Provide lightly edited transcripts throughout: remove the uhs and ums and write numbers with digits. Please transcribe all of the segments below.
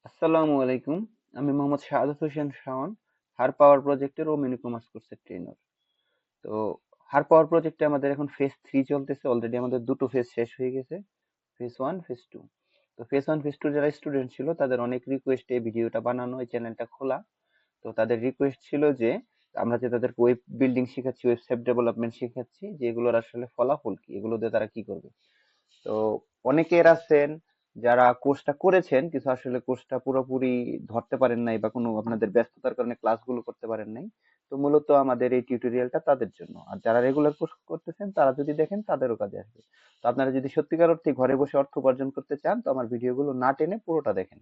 আসসালামু আলাইকুম। আমি মোহাম্মদ শাহাদাত হোসেন শাওন, হার পাওয়ার প্রজেক্টের ওমেন কমার্স কোর্সের ট্রেনার। তো হার পাওয়ার প্রজেক্টে আমাদের এখন ফেজ 3 চলতেছে। অলরেডি আমাদের দুটো ফেজ শেষ হয়ে গেছে, ফেজ 1, ফেজ 2। তো ফেজ 1, ফেজ 2 যারা স্টুডেন্ট ছিল তাদের অনেক রিকোয়েস্টে এই ভিডিওটা বানানো, এই চ্যানেলটা খোলা। তো তাদের রিকোয়েস্ট ছিল যে আমরা যে তাদেরকে ওয়েব বিল্ডিং শেখাচ্ছি, ওয়েবসাইট ডেভেলপমেন্ট শেখাচ্ছি, যে এগুলোর আসলে ফলাফল কি, এগুলো দিয়ে তারা কি করবে। তো অনেকের আছেন যারা কোর্সটা করেছেন কিন্তু আসলে কোর্সটা পুরোপুরি ধরতে পারেন নাই বা কোনো আপনাদের ব্যস্ততার কারণে ক্লাসগুলো করতে পারেন নাই। তো মূলত আমাদের এই টিউটোরিয়ালটা তাদের জন্য। আর যারা রেগুলার কোর্স করতেছেন তারা যদি দেখেন তাদেরও কাজে আসবে। তো আপনারা যদি সত্যিকার অর্থে ঘরে বসে অর্থ উপার্জন করতে চান তো আমার ভিডিওগুলো না টেনে পুরোটা দেখেন।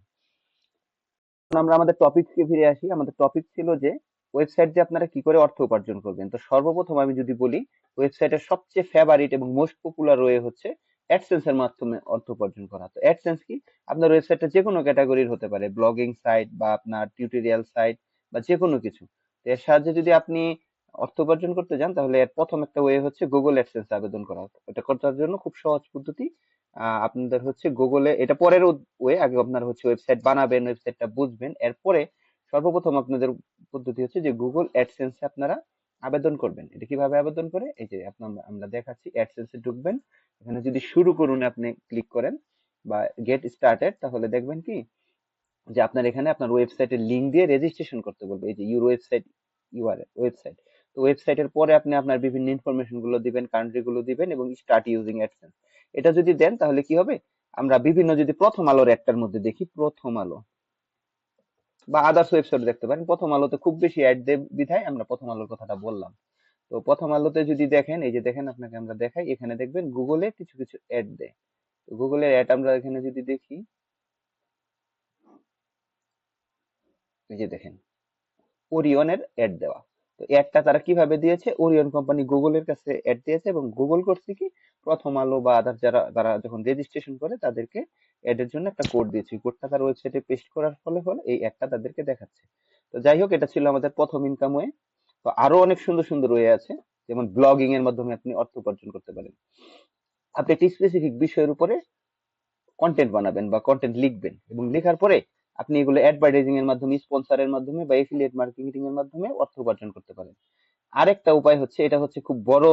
এখন আমরা আমাদের টপিকসে ফিরে আসি। আমাদের টপিক ছিল যে ওয়েবসাইট দিয়ে আপনারা কি করে অর্থ উপার্জন করবেন। তো সর্বপ্রথম আমি যদি বলি, ওয়েবসাইটের সবচেয়ে ফেভারিট এবং মোস্ট পপুলার ওয়ে হচ্ছে অ্যাডসেন্স এর মাধ্যমে অর্থ উপার্জন করা। তো অ্যাডসেন্স কি? আপনার ওয়েবসাইটটা যে কোনো ক্যাটাগরির হতে পারে, ব্লগিং সাইট বা আপনার টিউটোরিয়াল সাইট বা যে কোনো কিছু। তো এর সাহায্যে যদি আপনি অর্থ উপার্জন করতে যান তাহলে এর প্রথম একটা ওয়ে হচ্ছে গুগল অ্যাডসেন্স আবেদন করা। এটা করার জন্য খুব সহজ পদ্ধতি। আপনাদের হচ্ছে গুগলে, এটা পরের ওয়ে, আগে আপনার হচ্ছে ওয়েবসাইট বানাবেন, ওয়েবসাইটটা বুঝবেন, এরপরে সর্বপ্রথম আপনাদের পদ্ধতি হচ্ছে যে গুগল অ্যাডসেন্সে আপনারা আবেদন করবেন। এটা কিভাবে আবেদন করে, এই যে আপনার আমরা দেখাচ্ছি। অ্যাডসেন্সে ঢুকবেন, এখানে যদি শুরু করুন আপনি ক্লিক করেন বা গেট স্টার্টেড, তাহলে দেখবেন কি যে আপনার এখানে আপনার ওয়েবসাইটের লিংক দিয়ে রেজিস্ট্রেশন করতে বলবে। এই যে ইউর ওয়েবসাইট, ইউআরএল ওয়েবসাইট। তো ওয়েবসাইটের পরে আপনি আপনার বিভিন্ন ইনফরমেশন গুলো দিবেন, কান্ট্রি গুলো দিবেন এবং স্টার্ট ইউজিং অ্যাডসেন্স। এটা যদি দেন তাহলে কি হবে, আমরা বিভিন্ন যদি প্রথম আলোর একটার মধ্যে দেখি, প্রথম আলো বা আদার্স ওয়েবসাইট দেখতে পারেন, প্রথম আলোতে খুব বেশি অ্যাড দেয় বিধায় আমরা প্রথম আলোর কথাটা বললাম। তো প্রথম আলোতে যদি দেখেন, এই যে দেখেন আপনাকে আমরা দেখাই, এখানে দেখবেন গুগলে কিছু কিছু অ্যাড দেয়। তো গুগলের অ্যাড আমরা এখানে যদি দেখি, এই যে দেখেন ওরিয়নের অ্যাড দেওয়া। তো অ্যাডটা তারা কিভাবে দিয়েছে, ওরিয়ন কোম্পানি গুগলের কাছে অ্যাড দিয়েছে এবং গুগল করছে কি, প্রথম আলো বা আদার যারা তারা যখন রেজিস্ট্রেশন করে তাদেরকে অ্যাডের জন্য একটা কোড দিয়েছে। কোডটা তার ওয়েবসাইটে পেস্ট করার ফলে ফলে এই অ্যাডটা তাদেরকে দেখাচ্ছে। তো যাই হোক, এটা ছিল আমাদের প্রথম ইনকাম ওয়ে। তো আরো অনেক সুন্দর সুন্দর ওয়ে আছে, যেমন ব্লগিং এর মাধ্যমে আপনি অর্থ উপার্জন করতে পারেন। আপনি একটি স্পেসিফিক বিষয়ের উপরে কন্টেন্ট বানাবেন বা কন্টেন্ট লিখবেন এবং লেখার পরে আপনি এগুলো অ্যাডভার্টাইজিং এর মাধ্যমে, স্পন্সরের মাধ্যমে বা এফিলিয়েট মার্কেটিং এর মাধ্যমে অর্থ উপার্জন করতে পারেন। আরেকটা উপায় হচ্ছে, এটা হচ্ছে খুব বড়,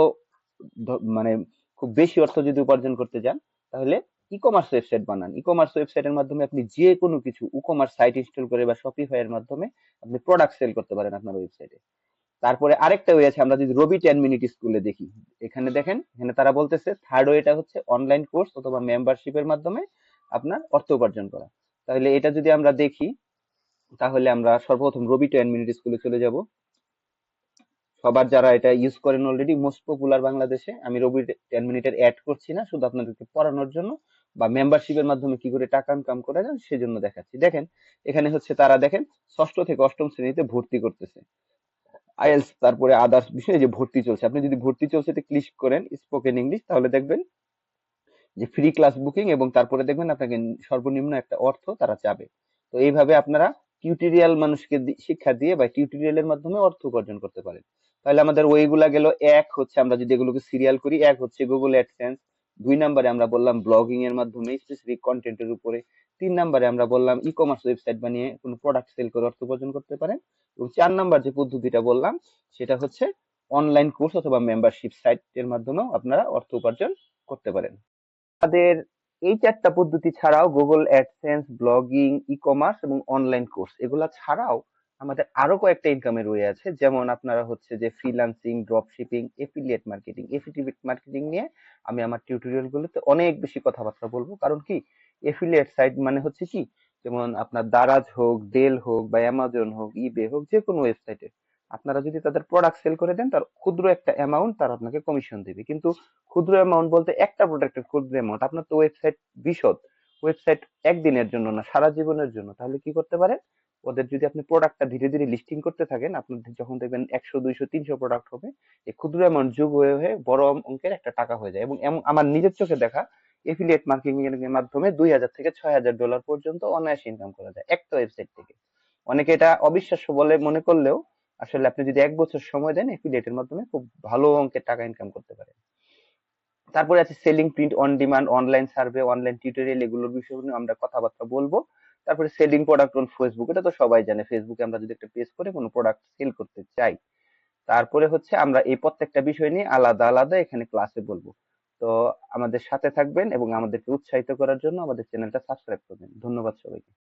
মানে খুব বেশি অর্থ যদি উপার্জন করতে যান তাহলে ই কমার্স ওয়েবসাইট বানান। ই কমার্স ওয়েবসাইটের মাধ্যমে আপনি যে কোনো কিছু ই কমার্স সাইট ইনস্টল করে বা শপিফাই এর মাধ্যমে আপনি প্রোডাক্ট সেল করতে পারেন আপনার ওয়েবসাইটে। তারপরে আরেকটা ওয়ে আছে, আমরা যদি রবি 10 মিনিট স্কুলে দেখি, এখানে দেখেন, এখানে তারা বলতেছে থার্ড ওয়েটা হচ্ছে অনলাইন কোর্স অথবা মেম্বারশিপের মাধ্যমে আপনার অর্থ উপার্জন করা। তাহলে এটা যদি আমরা দেখি, তাহলে আমরা সর্বপ্রথম রবি 10 মিনিট স্কুলে চলে যাব। সবার যারা এটা ইউজ করেন অলরেডি, মোস্ট পপুলার বাংলাদেশে। আমি রবি 10 মিনিটের অ্যাড করছি না, শুধু আপনাদেরকে পড়ানোর জন্য বা মেম্বারশিপের মাধ্যমে কি করে টাকা ইনকাম করা যায় সেজন্য দেখাচ্ছি। দেখেন এখানে হচ্ছে তারা দেখেন ষষ্ঠ থেকে অষ্টম শ্রেণীতে ভর্তি করতেছে, আইএলস, তারপরে আদার্স বিষয়ে যে ভর্তি চলছে। আপনি যদি ভর্তি চলছে ক্লিক করেন স্পোকেন ইংলিশ, তাহলে দেখবেন যে ফ্রি ক্লাস বুকিং এবং তারপরে দেখবেন আপনাকে সর্বনিম্ন একটা অর্থ তারা চাবে। তো এইভাবে আপনারা টিউটোরিয়াল মানুষকে শিক্ষা দিয়ে বা টিউটোরিয়ালের মাধ্যমে অর্থ উপার্জন করতে পারেন। তাহলে আমাদের ওইগুলা গেল। এক হচ্ছে আমরা যদি এগুলোকে সিরিয়াল করি, এক হচ্ছে গুগল অ্যাডসেন্স, দুই নম্বরে আমরা বললাম ব্লগিং এর মাধ্যমে স্পেসিফিক কন্টেন্টের উপরে, তিন নম্বরে আমরা বললাম ই কমার্স ওয়েবসাইট বানিয়ে কোনো প্রোডাক্ট সেল করে অর্থ উপার্জন করতে পারেন, এবং চার নাম্বার যে পদ্ধতিটা বললাম সেটা হচ্ছে অনলাইন কোর্স অথবা মেম্বারশিপ সাইটের মাধ্যমেও আপনারা অর্থ উপার্জন করতে পারেন। আমাদের এই চারটা পদ্ধতি ছাড়াও Google AdSense, blogging, e commerce এবং অনলাইন কোর্স, এগুলা ছাড়াও আমাদের আরো কয়েকটা ইনকামের ওয়ে আছে। যেমন আপনারা হচ্ছে যে freelancing, drop shipping, affiliate marketing. Affiliate marketing নিয়ে আমি আমার টিউটোরিয়াল গুলোতে অনেক বেশি কথাবার্তা বলবো। কারণ কি, এফিলিয়েট সাইট মানে হচ্ছে কি, যেমন আপনার দারাজ হোক, ডেল হোক বা অ্যামাজন হোক, ইবে হোক, যে কোনো ওয়েবসাইটে আপনারা যদি তাদের প্রোডাক্ট সেল করে দেন, তার ক্ষুদ্র একটা অ্যামাউন্ট তারা আপনাকে কমিশন দেবে। কিন্তু ক্ষুদ্র অ্যামাউন্ট বলতে একটা প্রোডাক্টের ক্ষুদ্র অ্যামাউন্ট, আপনার তো ওয়েবসাইট বিশদ, ওয়েবসাইট একদিনের জন্য না, সারা জীবনের জন্য। তাহলে কি করতে পারেন, ওদের যদি আপনি প্রোডাক্টটা ধীরে ধীরে লিস্টিং করতে থাকেন, আপনার যখন দেখবেন 100, 200, 300 প্রোডাক্ট হবে, এই ক্ষুদ্র অ্যামাউন্ট যোগ হয়ে হয়ে বড় অঙ্কের একটা টাকা হয়ে যায়। এবং আমার নিজের চোখে দেখা এফিলিয়েট মার্কেটিং এর মাধ্যমে $2000 থেকে $6000 পর্যন্ত অনায়াসে ইনকাম করা যায় একটা ওয়েবসাইট থেকে। অনেকে এটা অবিশ্বাস্য বলে মনে করলেও আসলে আপনি যদি 1 বছর সময় দেন, এফিলিয়েটের মাধ্যমে খুব ভালো অঙ্কের টাকা ইনকাম করতে পারেন। তারপরে আছে selling, print on demand, online survey, online tutorial, এগুলোর বিষয় নিয়ে আমরা কথাবার্তা বলবো। তারপরে সেলিং প্রোডাক্ট অন ফেসবুক, এটা তো সবাই জানে, ফেসবুকে আমরা যদি একটা পেজ করে কোনো প্রোডাক্ট সেল করতে চাই, তারপরে হচ্ছে আমরা এই প্রত্যেকটা বিষয় নিয়ে আলাদা আলাদা এখানে ক্লাসে বলবো। তো আমাদের সাথে থাকবেন এবং আমাদেরকে উৎসাহিত করার জন্য আমাদের চ্যানেলটা সাবস্ক্রাইব করবেন। ধন্যবাদ সবাইকে।